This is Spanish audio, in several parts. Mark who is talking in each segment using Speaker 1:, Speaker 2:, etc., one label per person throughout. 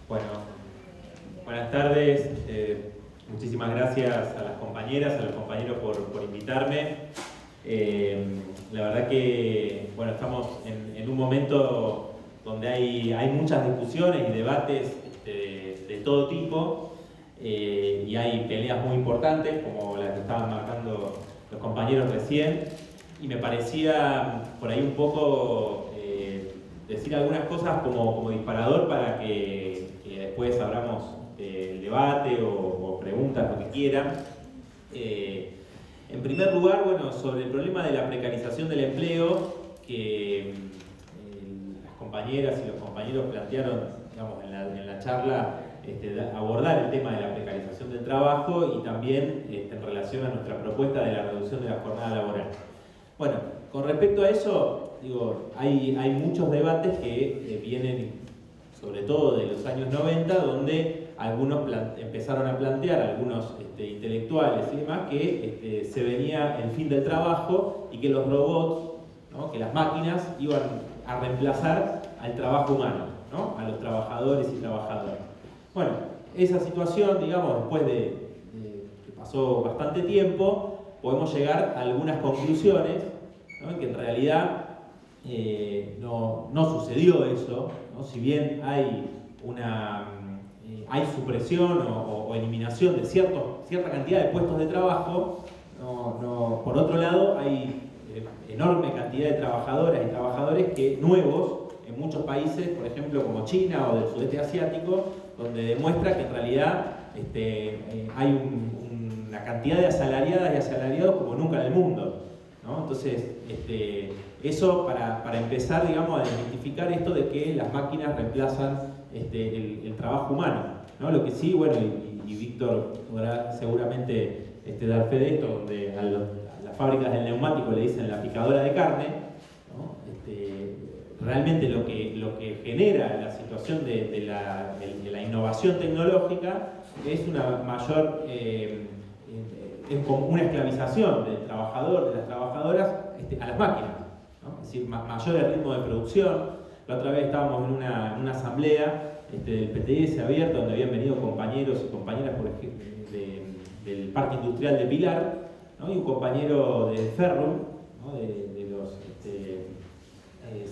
Speaker 1: Bueno, buenas tardes. Muchísimas gracias a las compañeras, a los compañeros por invitarme. La verdad que bueno, estamos en un momento donde hay muchas discusiones y debates de todo tipo y hay peleas muy importantes como las que estaban marcando los compañeros recién, y me parecía por ahí un poco decir algunas cosas como disparador para que después abramos el debate o preguntas, lo que quieran. En primer lugar, bueno, sobre el problema de la precarización del empleo, que las compañeras y los compañeros plantearon, digamos, en la charla, abordar el tema de la precarización del trabajo y también en relación a nuestra propuesta de la reducción de la jornada laboral. Bueno, con respecto a eso, digo, hay muchos debates que vienen sobre todo de los años 90, donde algunos empezaron a plantear, algunos intelectuales y demás, que se venía el fin del trabajo y que los robots, ¿no?, que las máquinas iban a reemplazar al trabajo humano, ¿no?, a los trabajadores y trabajadoras. Bueno, esa situación, digamos, después de que pasó bastante tiempo, podemos llegar a algunas conclusiones, ¿no?, que en realidad no sucedió eso, ¿no? Si bien hay supresión o eliminación de cierta cantidad de puestos de trabajo, por otro lado hay enorme cantidad de trabajadoras y trabajadores nuevos en muchos países, por ejemplo como China o del sudeste asiático, donde demuestra que en realidad hay una cantidad de asalariadas y asalariados como nunca en el mundo, ¿no? Entonces, eso para empezar, digamos, a desmitificar esto de que las máquinas reemplazan el trabajo humano, ¿no? Lo que sí, bueno, y Víctor podrá seguramente dar fe de esto, donde a las fábricas del neumático le dicen la picadora de carne, ¿no? Realmente lo que genera la situación de la innovación tecnológica es una mayor es como una esclavización del trabajador, de las trabajadoras, a las máquinas, ¿no? Es decir, mayor ritmo de producción. La otra vez estábamos en una asamblea del PTS abierto, donde habían venido compañeros y compañeras, por ejemplo, del Parque Industrial de Pilar, ¿no?, y un compañero de Ferrum, ¿no?, de los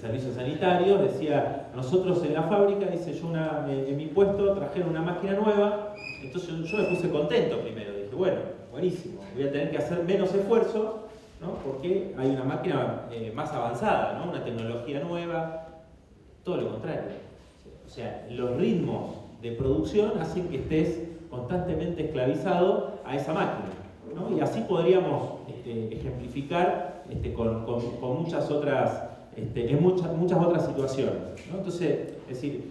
Speaker 1: servicios sanitarios, decía: nosotros en la fábrica, dice, yo en mi puesto trajeron una máquina nueva, entonces yo me puse contento primero, dije, bueno, buenísimo, voy a tener que hacer menos esfuerzo, ¿no?, porque hay una máquina más avanzada, ¿no?, una tecnología nueva. Todo lo contrario. O sea, los ritmos de producción hacen que estés constantemente esclavizado a esa máquina, ¿no? Y así podríamos ejemplificar con muchas otras, en muchas otras situaciones, ¿no? Entonces, es decir,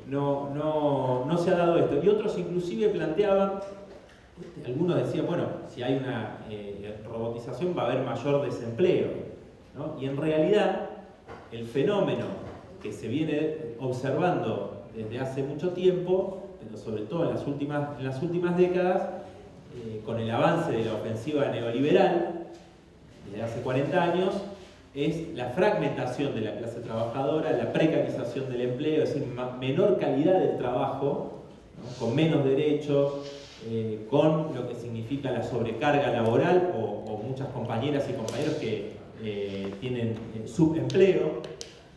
Speaker 1: no se ha dado esto. Y otros inclusive planteaban, algunos decían, bueno, si hay una robotización va a haber mayor desempleo, ¿no? Y en realidad el fenómeno que se viene observando desde hace mucho tiempo, pero sobre todo en las últimas décadas, con el avance de la ofensiva neoliberal desde hace 40 años, es la fragmentación de la clase trabajadora, la precarización del empleo, es decir, menor calidad del trabajo, ¿no?, con menos derechos, con lo que significa la sobrecarga laboral o muchas compañeras y compañeros que tienen subempleo,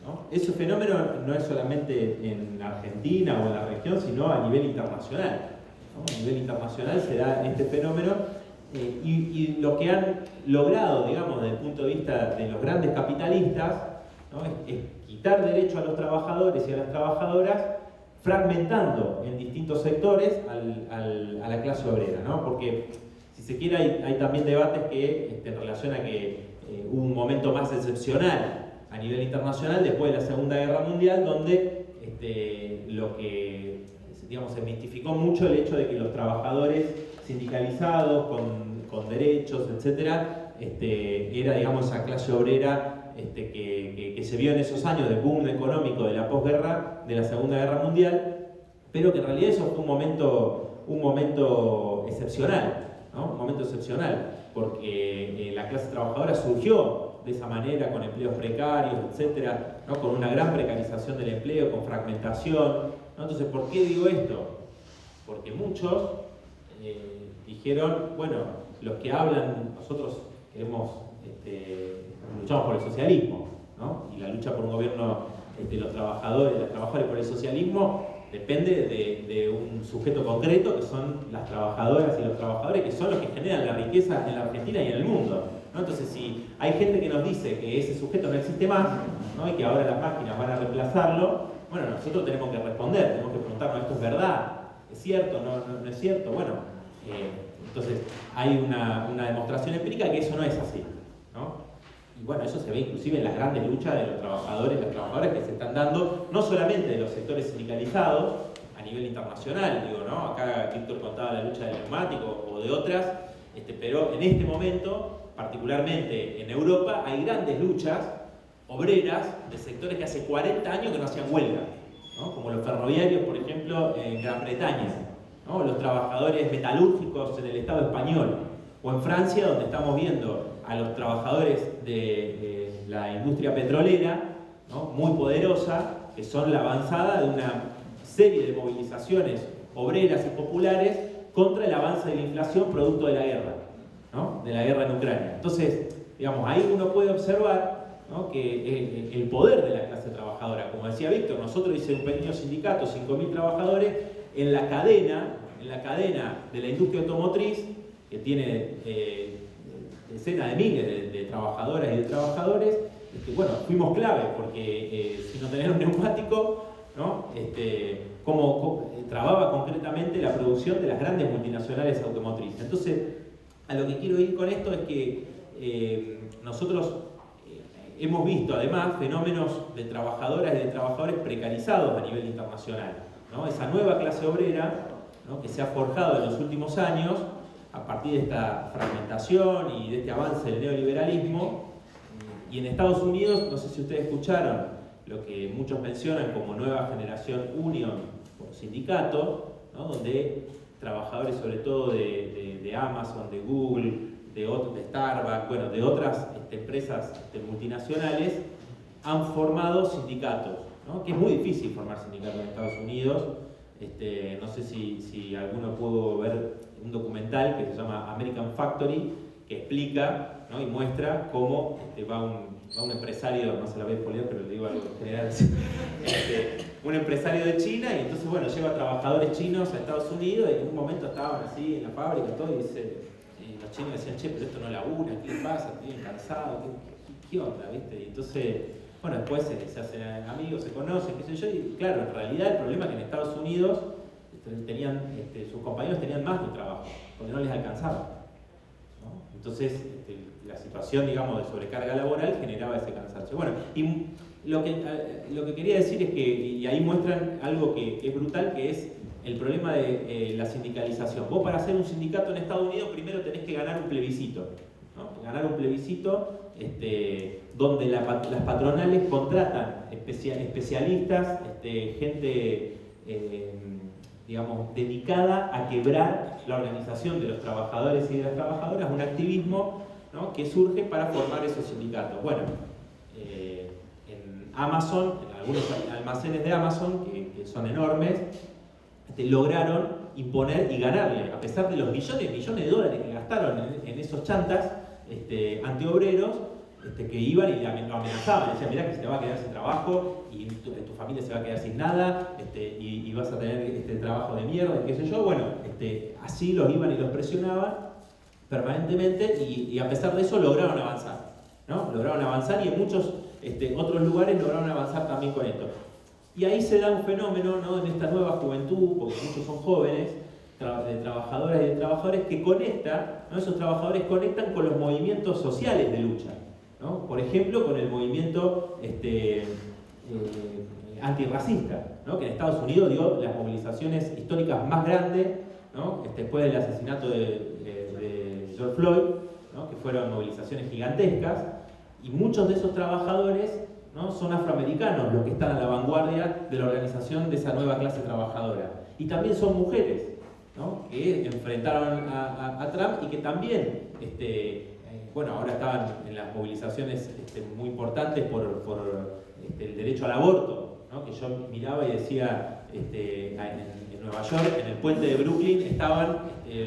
Speaker 1: ¿no? Ese fenómeno no es solamente en Argentina o en la región, sino a nivel internacional, ¿no? A nivel internacional se da este fenómeno y lo que han logrado, digamos, desde el punto de vista de los grandes capitalistas, ¿no?, es quitar derecho a los trabajadores y a las trabajadoras, fragmentando en distintos sectores a la clase obrera, ¿no? Porque, si se quiere, hay también debates que en relación a que hubo un momento más excepcional a nivel internacional después de la Segunda Guerra Mundial, donde lo que, digamos, se mistificó mucho el hecho de que los trabajadores sindicalizados, con derechos, etcétera, era, digamos, esa clase obrera que se vio en esos años de boom económico de la posguerra, de la Segunda Guerra Mundial, pero que en realidad eso fue un momento excepcional, ¿no? Un momento excepcional, porque la clase trabajadora surgió de esa manera, con empleos precarios, etcétera, ¿no?, con una gran precarización del empleo, con fragmentación, ¿no? Entonces, ¿por qué digo esto? Porque muchos dijeron, bueno, los que hablan, nosotros queremos, luchamos por el socialismo, ¿no? Y la lucha por un gobierno de los trabajadores, las trabajadoras por el socialismo depende de un sujeto concreto, que son las trabajadoras y los trabajadores, que son los que generan la riqueza en la Argentina y en el mundo, ¿no? Entonces, si hay gente que nos dice que ese sujeto no existe más, ¿no? Y que ahora las máquinas van a reemplazarlo, bueno, nosotros tenemos que responder, tenemos que preguntarnos, ¿esto es verdad? ¿Es cierto? ¿No es cierto? Bueno, entonces hay una demostración empírica que eso no es así, ¿no? Y bueno, eso se ve inclusive en las grandes luchas de los trabajadores y las trabajadoras que se están dando, no solamente de los sectores sindicalizados, a nivel internacional, digo, ¿no? Acá Víctor contaba la lucha del neumático o de otras, pero en este momento, particularmente en Europa, hay grandes luchas obreras de sectores que hace 40 años que no hacían huelga, ¿no? Como los ferroviarios, por ejemplo, en Gran Bretaña, ¿no? Los trabajadores metalúrgicos en el Estado español, o en Francia, donde estamos viendo a los trabajadores de la industria petrolera, ¿no? Muy poderosa, que son la avanzada de una serie de movilizaciones obreras y populares contra el avance de la inflación producto de la guerra, ¿no? De la guerra en Ucrania. Entonces, digamos, ahí uno puede observar, ¿no? Que el poder de la clase trabajadora, como decía Víctor, nosotros hicimos un pequeño sindicato, 5.000 trabajadores, en la cadena de la industria automotriz, que tiene decenas de miles de trabajadoras y de trabajadores, bueno, fuimos clave, porque sin no tener un neumático, ¿no? Cómo trababa concretamente la producción de las grandes multinacionales automotrices. Entonces, a lo que quiero ir con esto es que nosotros hemos visto además fenómenos de trabajadoras y de trabajadores precarizados a nivel internacional, ¿no? Esa nueva clase obrera, ¿no? Que se ha forjado en los últimos años a partir de esta fragmentación y de este avance del neoliberalismo. Y en Estados Unidos, no sé si ustedes escucharon lo que muchos mencionan como nueva generación union o sindicato, ¿no? Donde trabajadores sobre todo de Amazon, de Google, de Starbucks, bueno, de otras empresas multinacionales han formado sindicatos, ¿no? Que es muy difícil formar sindicatos en Estados Unidos. No sé si alguno pudo ver un documental que se llama American Factory, que explica, ¿no? Y muestra cómo va un empresario, no se la ve poliar, pero le digo algo en general, un empresario de China, y entonces, bueno, lleva trabajadores chinos a Estados Unidos, y en un momento estaban así en la fábrica, todo, y los chinos decían, che, pero esto no labura, ¿qué les pasa? Estoy cansado, ¿qué onda? ¿Viste? Y entonces, bueno, después se hacen amigos, se conocen, qué sé yo, y claro, en realidad el problema es que en Estados Unidos sus compañeros tenían más de trabajo, porque no les alcanzaba, ¿no? Entonces, la situación, digamos, de sobrecarga laboral generaba ese cansancio. Bueno, y lo que quería decir es que, y ahí muestran algo que es brutal, que es el problema de la sindicalización. Vos, para hacer un sindicato en Estados Unidos, primero tenés que ganar un plebiscito, ¿no? Ganar un plebiscito donde las patronales contratan especialistas, gente digamos, dedicada a quebrar la organización de los trabajadores y de las trabajadoras, un activismo, ¿no? Que surge para formar esos sindicatos. Bueno, en Amazon, en algunos almacenes de Amazon, que son enormes, lograron imponer y ganarle, a pesar de los millones de dólares que gastaron en esos chantas antiobreros, que iban y lo amenazaban, decían, mirá que se te va a quedar sin trabajo y tu familia se va a quedar sin nada, y vas a tener trabajo de mierda, qué sé yo. Bueno, así los iban y los presionaban permanentemente, y a pesar de eso lograron avanzar, ¿no? Lograron avanzar, y en muchos otros lugares lograron avanzar también con esto. Y ahí se da un fenómeno, ¿no? En esta nueva juventud, porque muchos son jóvenes, de trabajadoras y de trabajadores, que conectan, ¿no? Esos trabajadores conectan con los movimientos sociales de lucha, ¿no? Por ejemplo, con el movimiento antirracista, ¿no? Que en Estados Unidos dio las movilizaciones históricas más grandes, ¿no? Después del asesinato de George Floyd, ¿no? Que fueron movilizaciones gigantescas, y muchos de esos trabajadores, ¿no? Son afroamericanos los que están a la vanguardia de la organización de esa nueva clase trabajadora. Y también son mujeres, ¿no? Que enfrentaron a Trump, y que también, bueno, ahora estaban en las movilizaciones muy importantes por el derecho al aborto, ¿no? Que yo miraba y decía, en Nueva York, en el puente de Brooklyn, estaban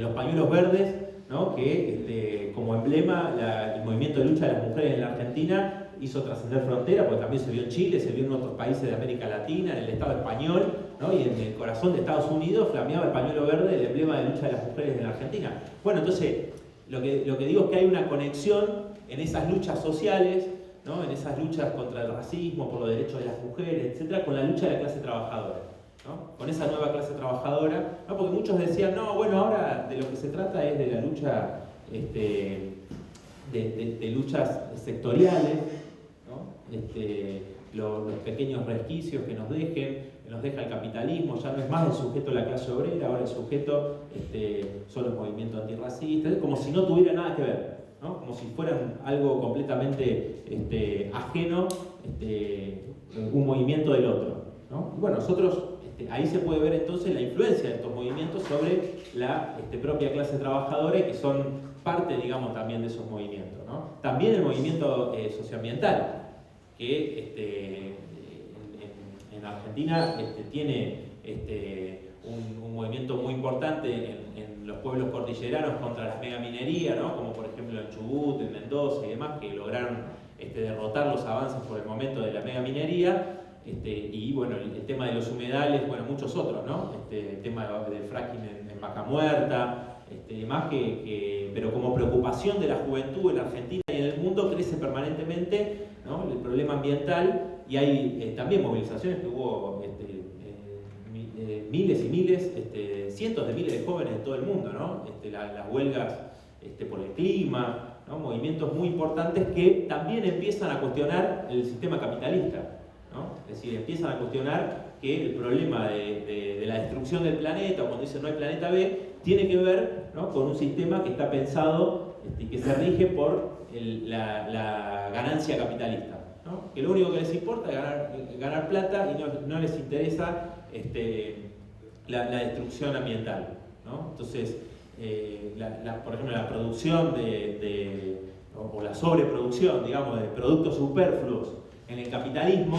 Speaker 1: los pañuelos verdes, ¿no? Que como emblema el movimiento de lucha de las mujeres en la Argentina hizo trascender fronteras, porque también se vio en Chile, se vio en otros países de América Latina, en el Estado español, ¿no? Y en el corazón de Estados Unidos flameaba el pañuelo verde, el emblema de lucha de las mujeres en la Argentina. Bueno, entonces, lo que digo es que hay una conexión en esas luchas sociales, ¿no? En esas luchas contra el racismo, por los derechos de las mujeres, etcétera, con la lucha de la clase trabajadora, ¿no? Con esa nueva clase trabajadora, ¿no? Porque muchos decían, no, bueno, ahora de lo que se trata es de la lucha, de luchas sectoriales, ¿no? Los pequeños resquicios que nos deja el capitalismo, ya no es más el sujeto la clase obrera, ahora el sujeto son los movimientos antirracistas, como si no tuviera nada que ver, ¿no? Como si fueran algo completamente ajeno, un movimiento del otro, ¿no? Y bueno, nosotros, ahí se puede ver entonces la influencia de estos movimientos sobre la propia clase trabajadora y que son parte, digamos, también de esos movimientos, ¿no? También el movimiento socioambiental, que en Argentina tiene un movimiento muy importante en los pueblos cordilleranos contra las megaminerías, ¿no? Como por ejemplo en Chubut, en Mendoza y demás, que lograron derrotar los avances por el momento de la megaminería. Y bueno, el tema de los humedales, bueno, muchos otros, ¿no? El tema del fracking en Vaca Muerta, más pero como preocupación de la juventud en Argentina y en el mundo crece permanentemente, ¿no? El problema ambiental, y hay también movilizaciones que hubo miles y miles, cientos de miles de jóvenes en todo el mundo, ¿no? Las huelgas por el clima, ¿no? Movimientos muy importantes que también empiezan a cuestionar el sistema capitalista, ¿no? Es decir, empiezan a cuestionar que el problema de la destrucción del planeta, o cuando dicen no hay planeta B, tiene que ver, ¿no? Con un sistema que está pensado y que se rige por la ganancia capitalista, ¿no? Que lo único que les importa es ganar plata y no les interesa la destrucción ambiental, ¿no? Entonces, por ejemplo, la producción o la sobreproducción, digamos, de productos superfluos en el capitalismo,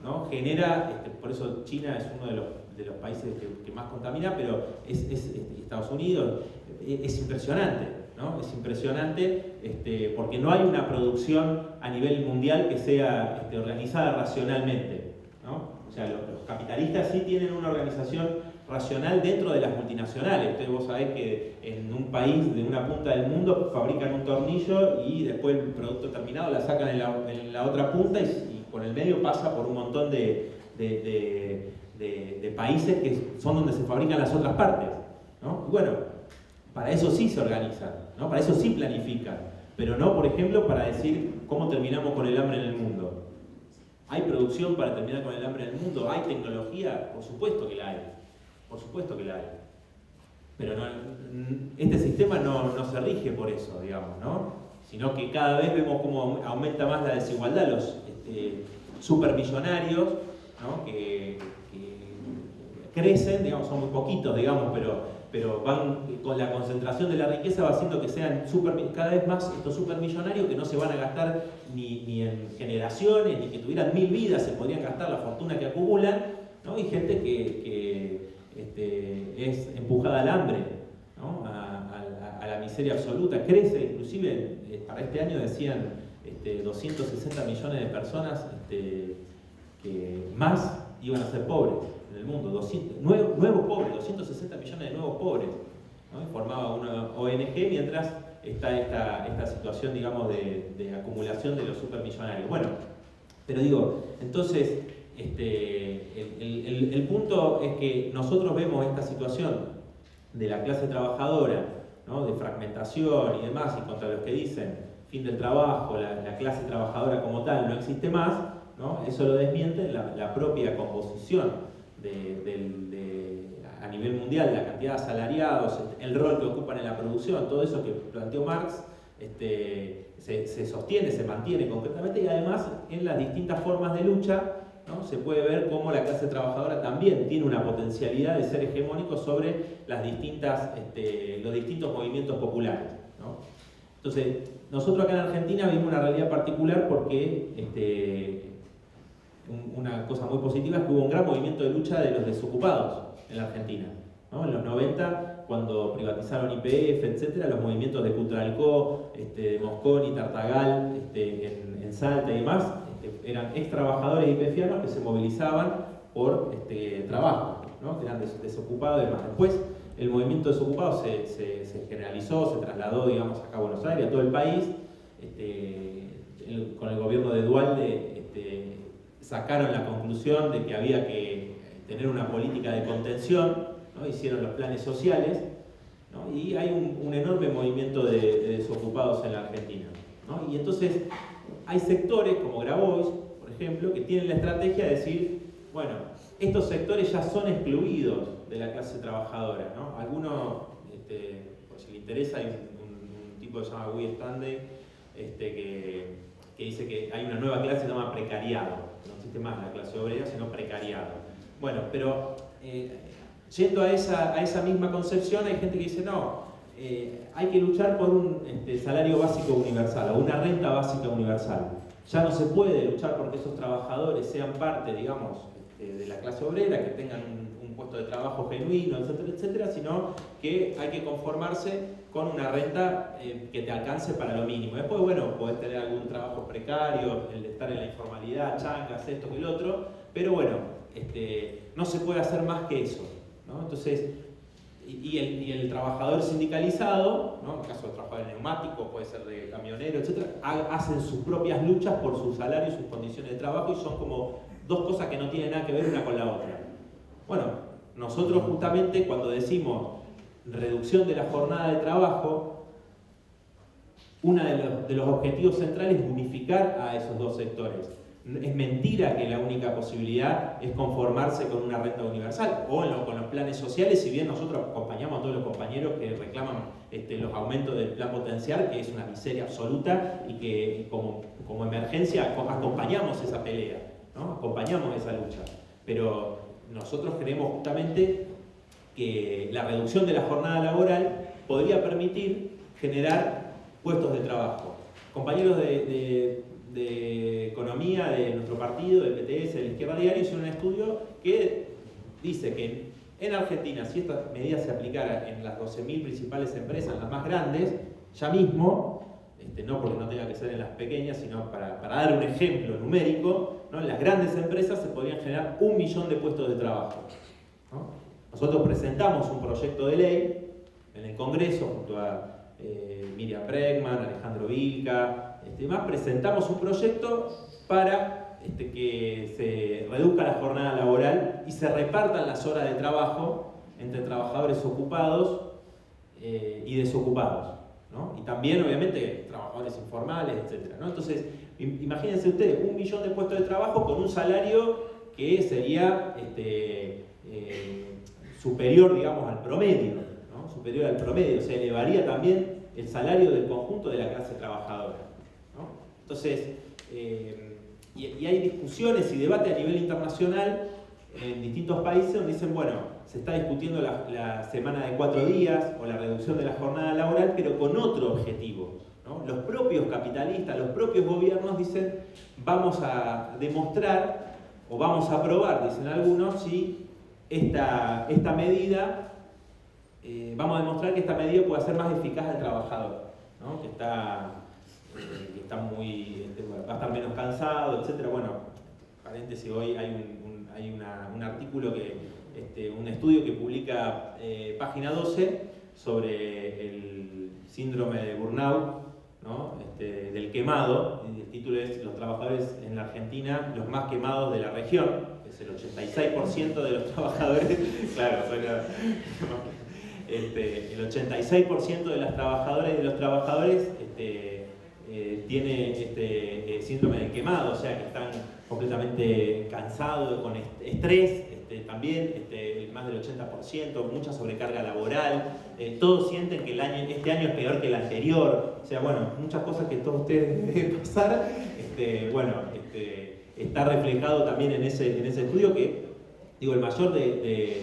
Speaker 1: ¿no? Genera, por eso China es uno de los países que más contamina, pero Estados Unidos, es impresionante, ¿no? Es impresionante porque no hay una producción a nivel mundial que sea organizada racionalmente, ¿no? O sea, los capitalistas sí tienen una organización racional dentro de las multinacionales. Entonces vos sabés que en un país de una punta del mundo fabrican un tornillo y después el producto terminado la sacan en la otra punta y por el medio pasa por un montón de países que son donde se fabrican las otras partes, ¿no? Y bueno, para eso sí se organizan, ¿no? Para eso sí planifican, pero no, por ejemplo, para decir cómo terminamos con el hambre en el mundo. ¿Hay producción para terminar con el hambre en el mundo? ¿Hay tecnología? Por supuesto que la hay. Por supuesto que la hay. Pero este sistema no se rige por eso, digamos, ¿no? Sino que cada vez vemos cómo aumenta más la desigualdad. Los supermillonarios, ¿no? que crecen, digamos, son muy poquitos, digamos, pero van con la concentración de la riqueza va haciendo que sean cada vez más estos supermillonarios que no se van a gastar ni en generaciones, ni que tuvieran 1000 vidas, se podrían gastar la fortuna que acumulan, ¿no? Y gente que es empujada al hambre, ¿no? a la miseria absoluta, crece, inclusive para este año decían 260 millones de personas que más iban a ser pobres en el mundo, nuevos pobres, 260 millones de nuevos pobres, ¿no? Formaba una ONG mientras está esta situación, digamos, de acumulación de los supermillonarios. Bueno, pero digo, entonces, el punto es que nosotros vemos esta situación de la clase trabajadora, ¿no? De fragmentación y demás, y contra los que dicen fin del trabajo, la clase trabajadora como tal no existe más, ¿no? Eso lo desmiente la propia composición a nivel mundial, la cantidad de asalariados, el rol que ocupan en la producción, todo eso que planteó Marx se sostiene, se mantiene concretamente, y además en las distintas formas de lucha, ¿no? Se puede ver cómo la clase trabajadora también tiene una potencialidad de ser hegemónico sobre los distintos movimientos populares, ¿no? Entonces, nosotros acá en Argentina vimos una realidad particular porque una cosa muy positiva es que hubo un gran movimiento de lucha de los desocupados en la Argentina, ¿no? En los 90, cuando privatizaron YPF, etcétera, los movimientos de Cutralcó, de Mosconi, Tartagal, en Salta y demás, eran ex trabajadores YPFianos que se movilizaban por trabajo, ¿no? Que eran desocupados y demás. Después, el movimiento desocupado se generalizó, se trasladó, digamos, acá a Buenos Aires, a todo el país. Con el gobierno de Dualde sacaron la conclusión de que había que tener una política de contención, ¿no? Hicieron los planes sociales, ¿no? Y hay un enorme movimiento de desocupados en la Argentina, ¿no? Y entonces hay sectores como Grabois, por ejemplo, que tienen la estrategia de decir, bueno, estos sectores ya son excluidos de la clase trabajadora, ¿no? Algunos, por si le interesa, hay un tipo que se llama Guy Stande, que dice que hay una nueva clase que se llama precariado, no existe más la clase obrera, sino precariado. Bueno, pero yendo a esa misma concepción, hay gente que dice, no, hay que luchar por un salario básico universal o una renta básica universal. Ya no se puede luchar porque esos trabajadores sean parte, digamos, de la clase obrera, que tengan un puesto de trabajo genuino, etcétera, etcétera, sino que hay que conformarse con una renta que te alcance para lo mínimo. Después, bueno, podés tener algún trabajo precario, el de estar en la informalidad, changas, esto que el otro, pero bueno, no se puede hacer más que eso, ¿no? Entonces, y el trabajador sindicalizado, ¿no? En el caso de trabajador neumático, puede ser de camionero, etcétera, hacen sus propias luchas por su salario y sus condiciones de trabajo, y son como dos cosas que no tienen nada que ver una con la otra. Bueno, nosotros justamente cuando decimos reducción de la jornada de trabajo, uno de los objetivos centrales es unificar a esos dos sectores. Es mentira que la única posibilidad es conformarse con una renta universal o con los planes sociales, si bien nosotros acompañamos a todos los compañeros que reclaman los aumentos del plan potencial, que es una miseria absoluta, y que como emergencia acompañamos esa pelea, ¿no? Acompañamos esa lucha. Pero nosotros creemos justamente que la reducción de la jornada laboral podría permitir generar puestos de trabajo. Compañeros de economía de nuestro partido, del PTS, de la Izquierda Diaria, hicieron un estudio que dice que en Argentina, si esta medida se aplicara en las 12.000 principales empresas, las más grandes, ya mismo, no porque no tenga que ser en las pequeñas, sino para dar un ejemplo numérico, ¿no? En las grandes empresas se podrían generar 1 millón de puestos de trabajo, ¿no? Nosotros presentamos un proyecto de ley en el Congreso junto a Miriam Bregman, Alejandro Vilca, más, presentamos un proyecto para que se reduzca la jornada laboral y se repartan las horas de trabajo entre trabajadores ocupados y desocupados, ¿no? Y también, obviamente, trabajadores informales, etc., ¿no? Entonces, imagínense ustedes, 1 millón de puestos de trabajo con un salario que sería superior, digamos, al promedio, ¿no? Superior al promedio, se elevaría también el salario del conjunto de la clase trabajadora, ¿no? Entonces, y hay discusiones y debate a nivel internacional en distintos países donde dicen, bueno, se está discutiendo la semana de 4 días o la reducción de la jornada laboral, pero con otro objetivo, ¿no? Los propios capitalistas, los propios gobiernos dicen, vamos a demostrar o vamos a probar, dicen algunos, si esta medida, vamos a demostrar que esta medida puede hacer más eficaz al trabajador, ¿no? Que está muy, va a estar menos cansado, etc. Bueno, paréntesis, hoy hay un artículo un estudio que publica Página 12 sobre el síndrome de burnout, ¿no? Del quemado. El título es Los trabajadores en la Argentina, los más quemados de la región. Es el 86% de los trabajadores, claro, el 86% de las trabajadoras y de los trabajadores tiene síndrome del quemado, o sea que están completamente cansados, con estrés, también más del 80%, mucha sobrecarga laboral, todos sienten que este año es peor que el anterior, o sea, bueno, muchas cosas que todos ustedes deben pasar, está reflejado también en ese estudio que, digo, el mayor de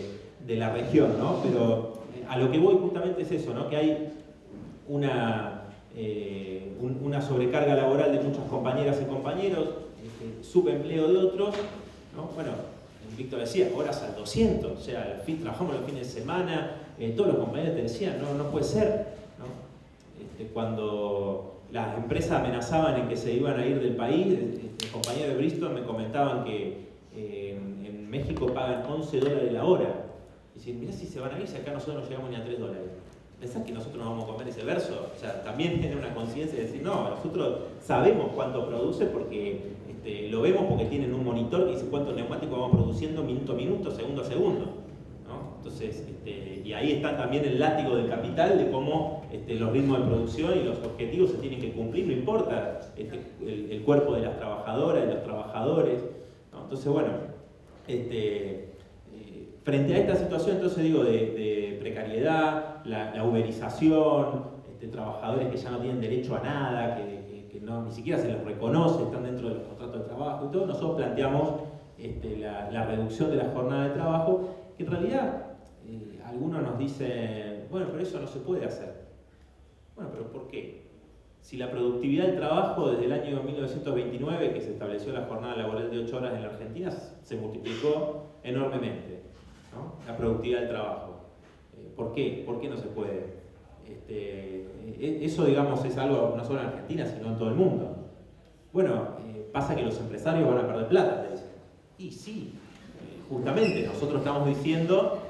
Speaker 1: la región, ¿no? Pero a lo que voy justamente es eso, ¿no? Que hay una sobrecarga laboral de muchas compañeras y compañeros, subempleo de otros, ¿no? Bueno, Víctor decía, horas al 200, o sea, trabajamos los fines de semana, todos los compañeros te decían, no puede ser, ¿no? Cuando las empresas amenazaban en que se iban a ir del país, los compañeros de Bristol me comentaban que en México pagan $11 la hora. Y dicen, mirá si se van a ir, si acá nosotros no llegamos ni a $3. ¿Pensás que nosotros nos vamos a comer ese verso? O sea, también tener una conciencia de decir, no, nosotros sabemos cuánto produce porque lo vemos porque tienen un monitor que dice cuántos neumáticos vamos produciendo minuto a minuto, segundo a segundo, ¿no? Entonces, y ahí está también el látigo del capital de cómo los ritmos de producción y los objetivos se tienen que cumplir, no importa el cuerpo de las trabajadoras, de los trabajadores, ¿no? Entonces, bueno, frente a esta situación, entonces digo, de precariedad, la uberización, trabajadores que ya no tienen derecho a nada, que ni siquiera se les reconoce, están dentro de los contratos de trabajo y todo, nosotros planteamos la reducción de la jornada de trabajo, que en realidad algunos nos dicen, bueno, pero eso no se puede hacer. Bueno, pero ¿por qué? Si la productividad del trabajo desde el año 1929, que se estableció la jornada laboral de 8 horas en la Argentina, se multiplicó enormemente, ¿no? La productividad del trabajo. ¿Por qué? ¿Por qué no se puede? Eso, digamos, es algo no solo en Argentina, sino en todo el mundo. Bueno, pasa que los empresarios van a perder plata, te dicen. Y sí, justamente nosotros estamos diciendo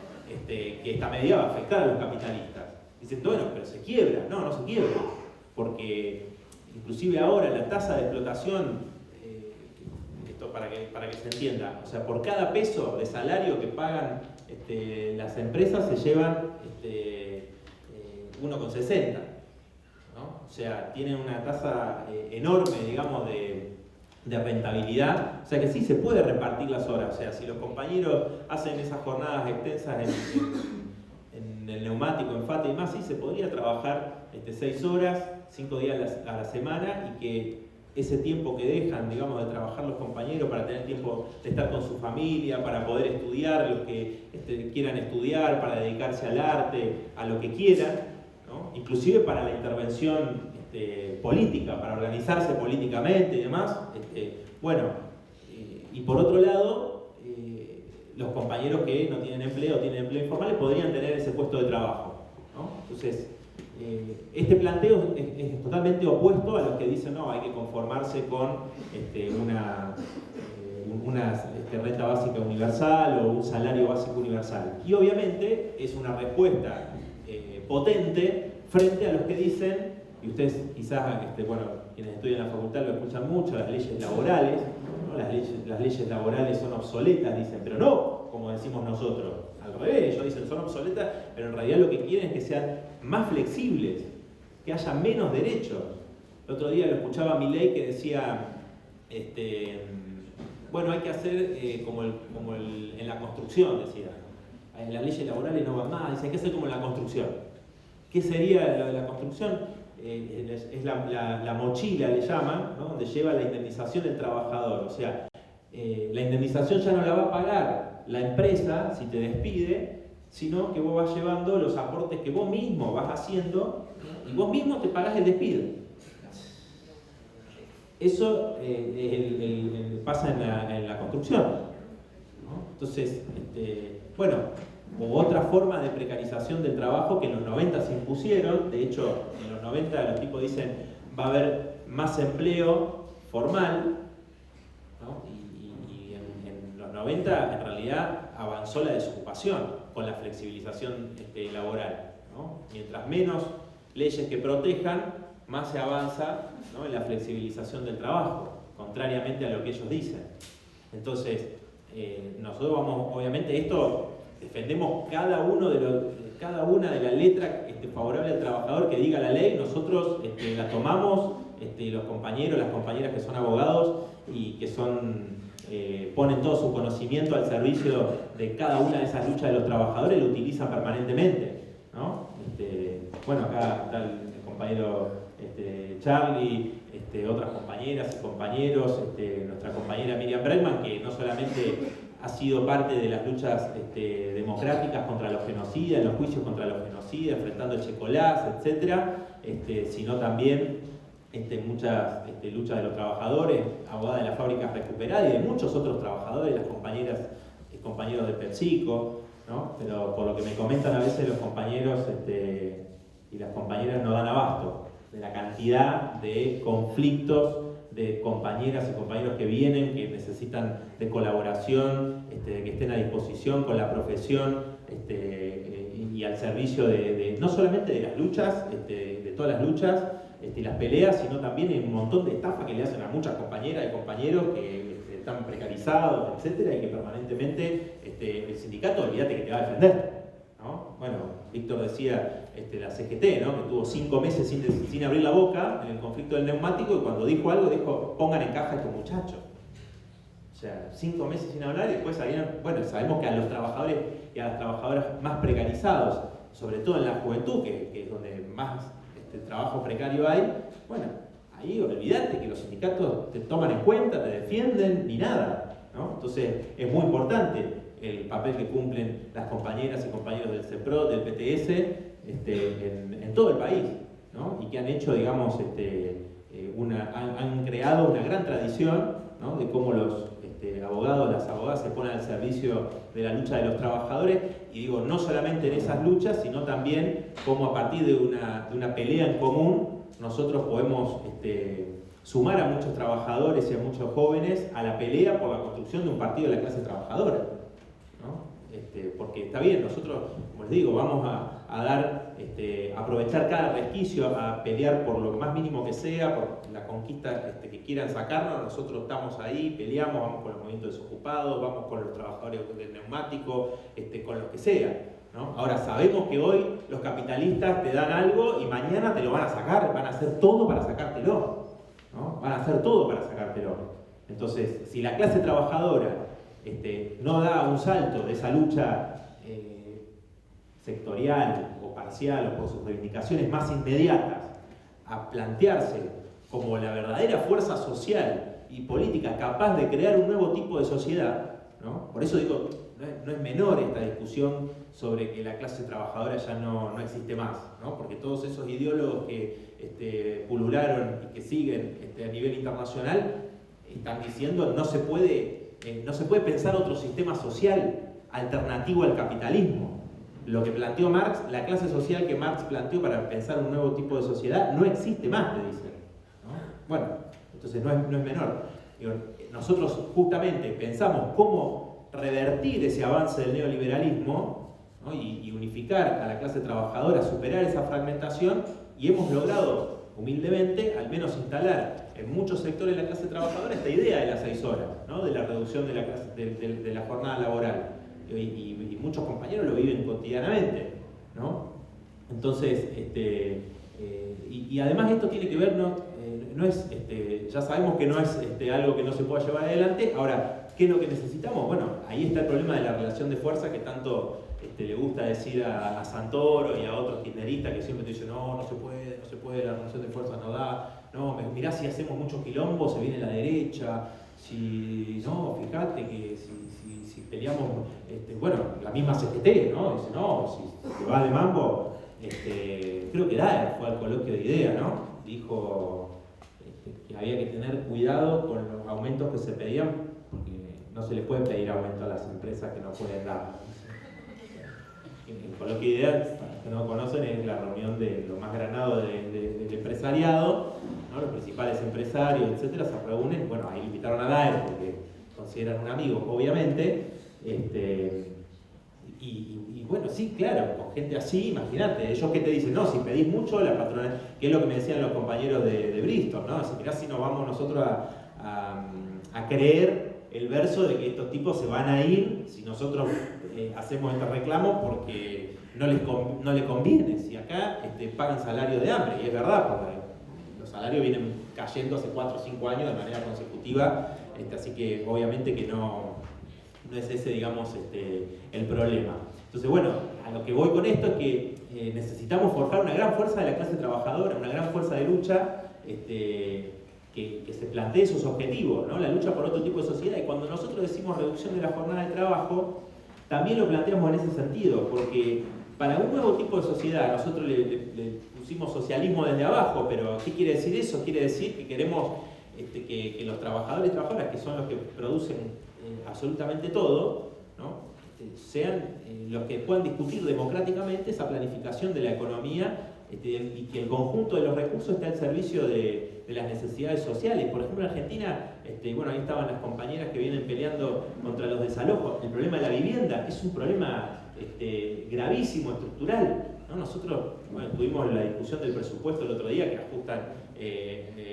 Speaker 1: que esta medida va a afectar a los capitalistas. Dicen, bueno, pero se quiebra. No se quiebra. Porque inclusive ahora la tasa de explotación, esto para que se entienda, o sea, por cada peso de salario que pagan las empresas se llevan 1,60, ¿no? O sea, tienen una tasa enorme, digamos, de rentabilidad, o sea que sí se puede repartir las horas, o sea, si los compañeros hacen esas jornadas extensas en el neumático, en FATE y más, sí se podría trabajar 6 horas, 5 días a la semana, y que ese tiempo que dejan, digamos, de trabajar los compañeros para tener tiempo de estar con su familia, para poder estudiar, los que quieran estudiar, para dedicarse al arte, a lo que quieran, ¿no? Inclusive para la intervención política, para organizarse políticamente y demás. Bueno, y por otro lado, los compañeros que no tienen empleo o tienen empleo informal podrían tener ese puesto de trabajo, ¿no? Entonces, este planteo es totalmente opuesto a los que dicen no, hay que conformarse con una renta básica universal o un salario básico universal. Y obviamente es una respuesta potente frente a los que dicen, y ustedes quizás, bueno, quienes estudian en la facultad lo escuchan mucho, las leyes laborales, ¿no? Las leyes laborales son obsoletas, dicen, pero no, como decimos nosotros, al revés, ellos dicen son obsoletas, pero en realidad lo que quieren es que sean más flexibles, que haya menos derechos. El otro día lo escuchaba a Milei que decía, bueno, hay que hacer en la construcción, decía. En las leyes laborales no van más, dice, hay que hacer como en la construcción. ¿Qué sería lo de la construcción? Es la mochila, le llaman, ¿no? Donde lleva la indemnización del trabajador. O sea, la indemnización ya no la va a pagar la empresa si te despide, sino que vos vas llevando los aportes que vos mismo vas haciendo, ¿no? Y vos mismo te pagás el despido. Eso pasa en la construcción, ¿no? Entonces, bueno, hubo otra forma de precarización del trabajo que en los 90 se impusieron. De hecho, en los 90 los tipos dicen va a haber más empleo formal, ¿no? Y en los 90 en realidad avanzó la desocupación con la flexibilización laboral, ¿no? Mientras menos leyes que protejan, más se avanza, ¿no? En la flexibilización del trabajo, contrariamente a lo que ellos dicen. Entonces, nosotros vamos, obviamente esto, defendemos cada una de las letras favorable al trabajador que diga la ley, nosotros la tomamos, los compañeros, las compañeras que son abogados y que ponen todo su conocimiento al servicio de cada una de esas luchas de los trabajadores, lo utilizan permanentemente, ¿no? Bueno, acá está el compañero Charlie, otras compañeras y compañeros, nuestra compañera Miriam Bregman, que no solamente ha sido parte de las luchas democráticas contra los genocidas, en los juicios contra los genocidas, enfrentando el Checolás, etc., sino también muchas luchas de los trabajadores, abogada de las fábricas recuperadas y de muchos otros trabajadores, las compañeras y compañeros de PepsiCo, ¿no? Pero por lo que me comentan a veces los compañeros y las compañeras no dan abasto de la cantidad de conflictos de compañeras y compañeros que vienen, que necesitan de colaboración, de que estén a disposición con la profesión y al servicio no solamente de las luchas, de todas las luchas y las peleas, sino también en un montón de estafas que le hacen a muchas compañeras y compañeros que están precarizados, etcétera, y que permanentemente el sindicato, olvídate que te va a defender, ¿no? Bueno, Víctor decía la CGT, ¿no? Que tuvo 5 meses sin abrir la boca en el conflicto del neumático, y cuando dijo algo dijo: pongan en caja a estos muchachos. O sea, 5 meses sin hablar, y después salieron. Bueno, sabemos que a los trabajadores y a las trabajadoras más precarizados, sobre todo en la juventud, que es donde más trabajo precario hay, bueno, ahí olvídate que los sindicatos te toman en cuenta, te defienden, ni nada, ¿no? Entonces es muy importante el papel que cumplen las compañeras y compañeros del CEPROT, del PTS, en todo el país, ¿no? Y que han hecho, digamos, han creado una gran tradición, ¿no? De cómo los abogados, las abogadas se ponen al servicio de la lucha de los trabajadores, y digo, no solamente en esas luchas, sino también cómo a partir de una pelea en común nosotros podemos sumar a muchos trabajadores y a muchos jóvenes a la pelea por la construcción de un partido de la clase trabajadora, ¿no? Porque está bien, nosotros, como les digo, vamos a dar, aprovechar cada resquicio a pelear por lo más mínimo que sea, por la conquista que quieran sacarnos. Nosotros estamos ahí, peleamos, vamos con los movimientos desocupados, vamos con los trabajadores del neumático, con lo que sea, ¿no? Ahora, sabemos que hoy los capitalistas te dan algo y mañana te lo van a sacar, van a hacer todo para sacártelo, ¿no? Van a hacer todo para sacártelo. Entonces, si la clase trabajadora no da un salto de esa lucha sectorial o parcial o por sus reivindicaciones más inmediatas a plantearse como la verdadera fuerza social y política capaz de crear un nuevo tipo de sociedad, ¿no? Por eso digo, no es menor esta discusión sobre que la clase trabajadora ya no existe más, ¿no? Porque todos esos ideólogos que pulularon y que siguen a nivel internacional están diciendo no se puede pensar otro sistema social alternativo al capitalismo. Lo que planteó Marx, la clase social que Marx planteó para pensar un nuevo tipo de sociedad, no existe más, te dicen, ¿no? Bueno, entonces no es menor. Digo, nosotros justamente pensamos cómo revertir ese avance del neoliberalismo, ¿no? y unificar a la clase trabajadora, superar esa fragmentación, y hemos logrado humildemente al menos instalar en muchos sectores de la clase trabajadora esta idea de las 6 horas, ¿no? De la reducción de la jornada laboral. Y muchos compañeros lo viven cotidianamente, ¿no? Entonces, y además esto tiene que ver, no es, ya sabemos que no es algo que no se pueda llevar adelante. Ahora, ¿qué es lo que necesitamos? Bueno, ahí está el problema de la relación de fuerza que tanto le gusta decir a Santoro y a otros kirchneristas que siempre te dicen no se puede, la relación de fuerza no da, no, mirá, si hacemos muchos quilombos se viene la derecha, fíjate que si peleamos, bueno, la misma CGT, ¿no? Dice, no, si te vas de mambo, creo que Daer fue al coloquio de ideas, ¿no? Dijo que había que tener cuidado con los aumentos que se pedían, porque no se les puede pedir aumento a las empresas que no pueden dar. El coloquio de ideas, para los que no conocen, es la reunión de lo más granado del empresariado, ¿no? Los principales empresarios, etcétera, se reúnen. Bueno, ahí invitaron a Daer porque consideran un amigo, obviamente. Y bueno, sí, claro, con gente así, imagínate, ellos que te dicen, no, si pedís mucho, la patronal, que es lo que me decían los compañeros de Bristol, ¿no? Si mirá, si nos vamos nosotros a creer el verso de que estos tipos se van a ir si nosotros hacemos este reclamo porque no les conviene. Si acá pagan salario de hambre, y es verdad, porque los salarios vienen cayendo hace 4 o 5 años de manera consecutiva, así que obviamente que no es ese, digamos, el problema. Entonces, bueno, a lo que voy con esto es que necesitamos forjar una gran fuerza de la clase trabajadora, una gran fuerza de lucha, que se plantee esos objetivos, ¿no? La lucha por otro tipo de sociedad. Y cuando nosotros decimos reducción de la jornada de trabajo, también lo planteamos en ese sentido, porque para un nuevo tipo de sociedad, nosotros le pusimos socialismo desde abajo, pero ¿qué quiere decir eso? Quiere decir que queremos que los trabajadores y trabajadoras, que son los que producen absolutamente todo, ¿no? Sean los que puedan discutir democráticamente esa planificación de la economía y que el conjunto de los recursos esté al servicio de las necesidades sociales. Por ejemplo, en Argentina, bueno, ahí estaban las compañeras que vienen peleando contra los desalojos. El problema de la vivienda es un problema gravísimo, estructural, ¿no? Nosotros, bueno, tuvimos la discusión del presupuesto el otro día, que ajustan en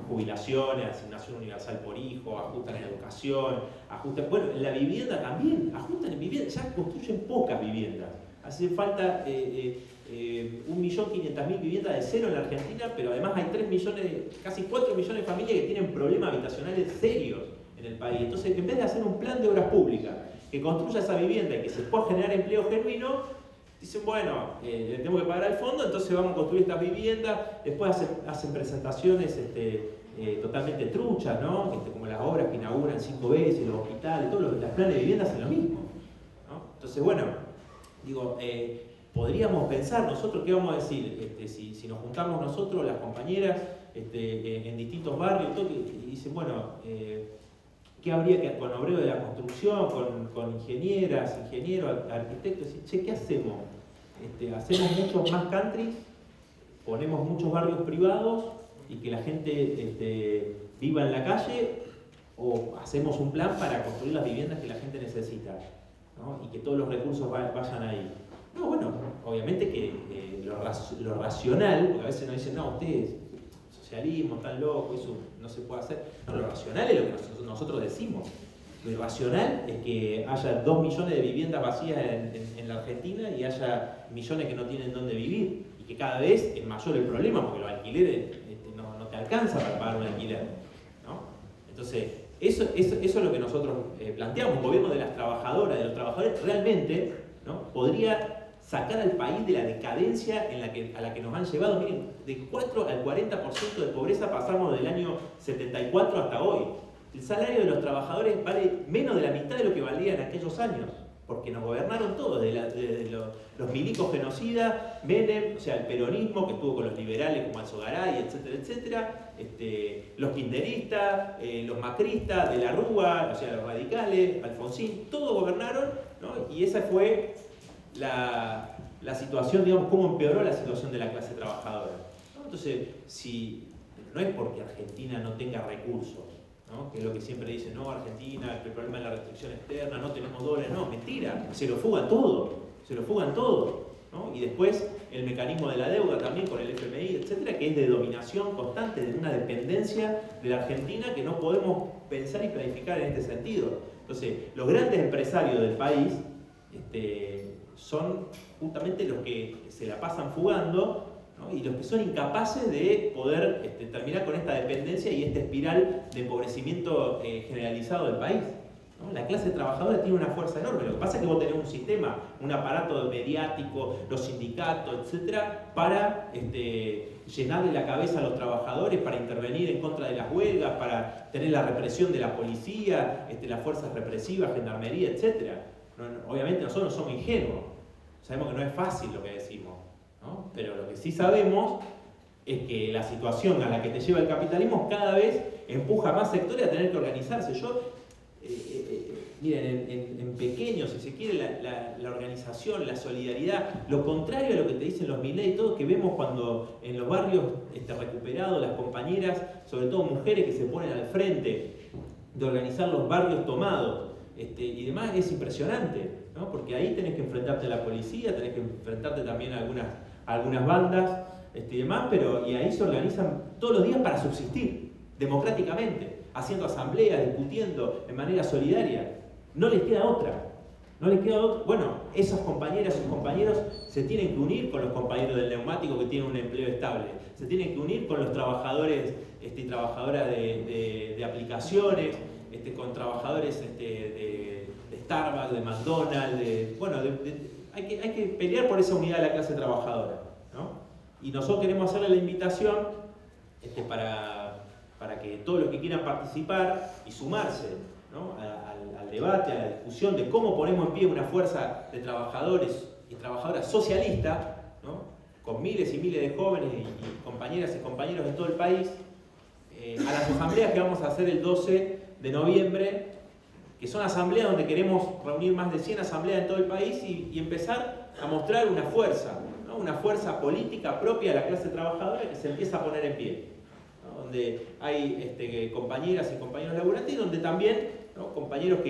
Speaker 1: jubilaciones, asignación universal por hijo, ajustan en educación, ajustan, bueno, en la vivienda también, ajustan en vivienda, ya construyen pocas viviendas. Hace falta 1.500.000 viviendas de cero en la Argentina, pero además hay 3 millones, casi 4 millones de familias que tienen problemas habitacionales serios en el país. Entonces, en vez de hacer un plan de obras públicas que construya esa vivienda y que se pueda generar empleo genuino, dicen, bueno, le tengo que pagar al fondo, entonces vamos a construir estas viviendas. Después hacen presentaciones totalmente truchas, ¿no? Como las obras que inauguran 5 veces, los hospitales, todos los planes de vivienda hacen lo mismo, ¿no? Entonces, bueno, digo, podríamos pensar nosotros, ¿qué vamos a decir? Si nos juntamos nosotros, las compañeras, en distintos barrios, todo, y dicen, bueno, ¿qué habría que con obreros de la construcción, con ingenieras, ingenieros, arquitectos? Decir, che, ¿qué hacemos? ¿Hacemos muchos más countries? ¿Ponemos muchos barrios privados y que la gente viva en la calle? ¿O hacemos un plan para construir las viviendas que la gente necesita, ¿no? Y que todos los recursos vayan ahí? No, bueno, obviamente que lo racional, porque a veces nos dicen, no, ustedes, socialismo, tan loco, eso no se puede hacer. No, lo racional es lo que nosotros decimos. Lo irracional es que haya 2 millones de viviendas vacías en la Argentina y haya millones que no tienen dónde vivir. Y que cada vez es mayor el problema, porque los alquileres no te alcanza para pagar un alquiler, ¿no? Entonces, eso es lo que nosotros planteamos. Un gobierno de las trabajadoras, de los trabajadores, realmente, ¿no? Podría sacar al país de la decadencia a la que nos han llevado. Miren, de 4 al 40% de pobreza pasamos del año 74 hasta hoy. El salario de los trabajadores vale menos de la mitad de lo que valía en aquellos años, porque nos gobernaron todos, desde los milicos genocidas, Menem, o sea, el peronismo que estuvo con los liberales como Alzogaray, etcétera, etcétera, los kirchneristas, los macristas, de la Rúa, o sea, los radicales, Alfonsín, todos gobernaron, ¿no? Y esa fue la situación, digamos, cómo empeoró la situación de la clase trabajadora, ¿no? Entonces, no es porque Argentina no tenga recursos, ¿no? Que es lo que siempre dicen, no, Argentina, el problema es la restricción externa, no tenemos dólares, no, mentira, se lo fugan todo, ¿no? Y después el mecanismo de la deuda también con el FMI, etcétera, que es de dominación constante, de una dependencia de la Argentina que no podemos pensar y planificar en este sentido. Entonces, los grandes empresarios del país son justamente los que se la pasan fugando, ¿no? Y los que son incapaces de poder terminar con esta dependencia y esta espiral de empobrecimiento generalizado del país, ¿no? La clase trabajadora tiene una fuerza enorme. Lo que pasa es que vos tenés un sistema, un aparato mediático, los sindicatos, etcétera, para llenarle la cabeza a los trabajadores, para intervenir en contra de las huelgas, para tener la represión de la policía, las fuerzas represivas, gendarmería, etcétera. Obviamente nosotros no somos ingenuos, sabemos que no es fácil lo que decimos, ¿no? Pero lo que sí sabemos es que la situación a la que te lleva el capitalismo cada vez empuja a más sectores a tener que organizarse. Miren, en pequeño, si se quiere, la organización, la solidaridad, lo contrario a lo que te dicen los Milei y todo, que vemos cuando en los barrios recuperados, las compañeras, sobre todo mujeres que se ponen al frente de organizar los barrios tomados, y demás, es impresionante, ¿no? Porque ahí tenés que enfrentarte a la policía, tenés que enfrentarte también a algunas bandas y demás, y ahí se organizan todos los días para subsistir democráticamente, haciendo asambleas, discutiendo de manera solidaria. No les queda otra. Bueno, esas compañeras y compañeros se tienen que unir con los compañeros del neumático que tienen un empleo estable, se tienen que unir con los trabajadores y trabajadoras de aplicaciones, con trabajadores de Starbucks, de McDonald's, hay que pelear por esa unidad de la clase trabajadora, ¿no? Y nosotros queremos hacerle la invitación para que todos los que quieran participar y sumarse ¿no? al debate, a la discusión de cómo ponemos en pie una fuerza de trabajadores y trabajadoras socialista, ¿no? Con miles y miles de jóvenes y compañeras y compañeros en todo el país, a las asambleas que vamos a hacer el 12 de noviembre, que son asambleas donde queremos reunir más de 100 asambleas en todo el país y empezar a mostrar una fuerza, ¿no? Una fuerza política propia de la clase trabajadora que se empieza a poner en pie, ¿no? Donde hay compañeras y compañeros laburantes y donde también, ¿no? Compañeros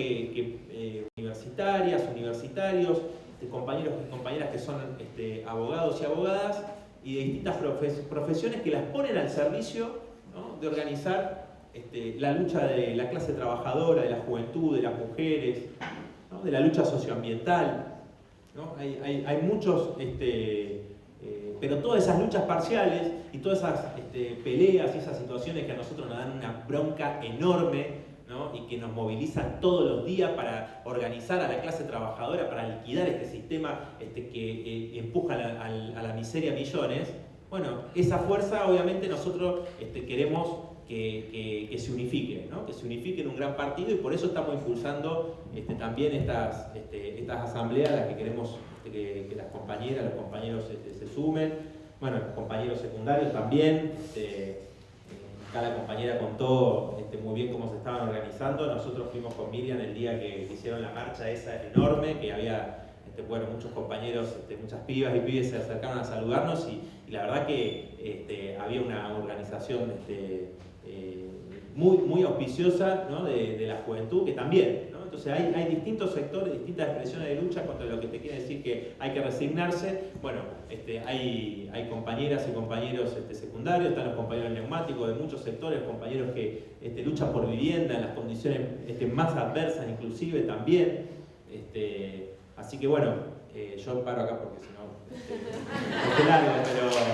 Speaker 1: universitarias, universitarios, compañeros y compañeras que son abogados y abogadas y de distintas profesiones que las ponen al servicio, ¿no? De organizar la lucha de la clase trabajadora, de la juventud, de las mujeres, ¿no? De la lucha socioambiental, ¿no? Hay muchos, pero todas esas luchas parciales y todas esas peleas y esas situaciones que a nosotros nos dan una bronca enorme, ¿no? Y que nos movilizan todos los días para organizar a la clase trabajadora, para liquidar este sistema que empuja a la miseria millones. Bueno, esa fuerza obviamente nosotros queremos que se unifique, ¿no? Que se unifique en un gran partido y por eso estamos impulsando también estas asambleas a las que queremos que las compañeras, los compañeros se sumen. Bueno, los compañeros secundarios también. Cada compañera contó muy bien cómo se estaban organizando. Nosotros fuimos con Miriam el día que hicieron la marcha esa enorme, que había muchos compañeros, muchas pibas y pibes se acercaron a saludarnos y la verdad que había una organización muy auspiciosa, ¿no? de la juventud, que también, ¿no? Entonces hay distintos sectores, distintas expresiones de lucha contra lo que te quiere decir que hay que resignarse. Bueno, hay compañeras y compañeros secundarios, están los compañeros neumáticos de muchos sectores, compañeros que luchan por vivienda en las condiciones más adversas inclusive también. Así que bueno, yo paro acá porque si no es largo, pero bueno.